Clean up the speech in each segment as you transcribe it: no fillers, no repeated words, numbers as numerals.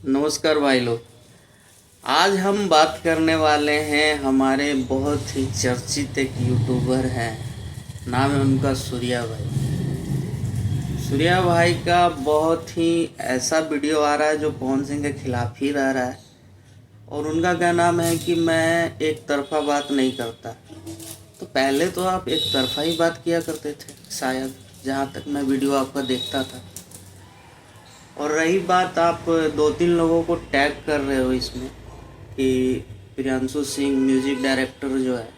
नमस्कार भाई लोग। आज हम बात करने वाले हैं हमारे बहुत ही चर्चित एक यूट्यूबर हैं। नाम है उनका सूर्या भाई। सूर्या भाई का बहुत ही ऐसा वीडियो आ रहा है जो पवन सिंह के खिलाफ ही रह रहा है। और उनका क्या नाम है कि मैं एक तरफा बात नहीं करता। तो पहले तो आप एक तरफा ही बात किया करते थे शायद, जहाँ तक मैं वीडियो आपका देखता था। और रही बात, आप दो तीन लोगों को टैग कर रहे हो इसमें कि प्रियांशु सिंह म्यूजिक डायरेक्टर जो है,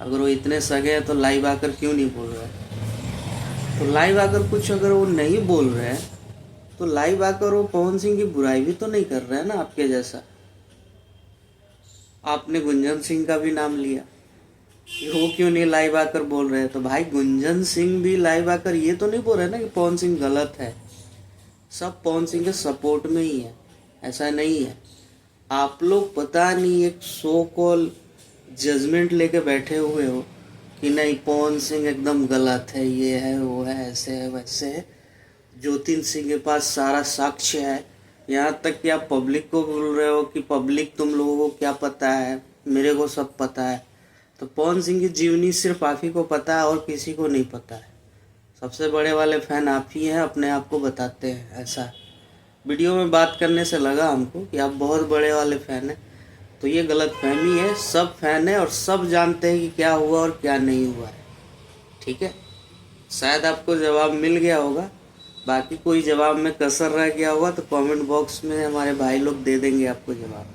अगर वो इतने सगे हैं तो लाइव आकर क्यों नहीं बोल रहे हैं। तो लाइव आकर कुछ अगर वो नहीं बोल रहे हैं तो लाइव आकर वो पवन सिंह की बुराई भी तो नहीं कर रहे हैं ना आपके जैसा। आपने गुंजन सिंह का भी नाम लिया कि वो क्यों नहीं लाइव आकर बोल रहे हैं। तो भाई गुंजन सिंह भी लाइव आकर ये तो नहीं बोल रहे ना कि पवन सिंह गलत है। सब पवन सिंह के सपोर्ट में ही है, ऐसा नहीं है। आप लोग पता नहीं एक सो कॉल जजमेंट लेके बैठे हुए हो कि नहीं पवन सिंह एकदम गलत है, ये है वो है ऐसे है वैसे है। ज्योतिन सिंह के पास सारा साक्ष्य है। यहाँ तक कि आप पब्लिक को बोल रहे हो कि पब्लिक तुम लोगों को क्या पता है, मेरे को सब पता है। तो पवन सिंह की जीवनी सिर्फ आप ही को पता है और किसी को नहीं पता है। सबसे बड़े वाले फैन आप ही हैं, अपने आप को बताते हैं ऐसा। वीडियो में बात करने से लगा हमको कि आप बहुत बड़े वाले फ़ैन हैं। तो ये गलत फहमी है। सब फैन है और सब जानते हैं कि क्या हुआ और क्या नहीं हुआ है। ठीक है, शायद आपको जवाब मिल गया होगा। बाकी कोई जवाब में कसर रह गया होगा तो कमेंट बॉक्स में हमारे भाई लोग दे देंगे आपको जवाब।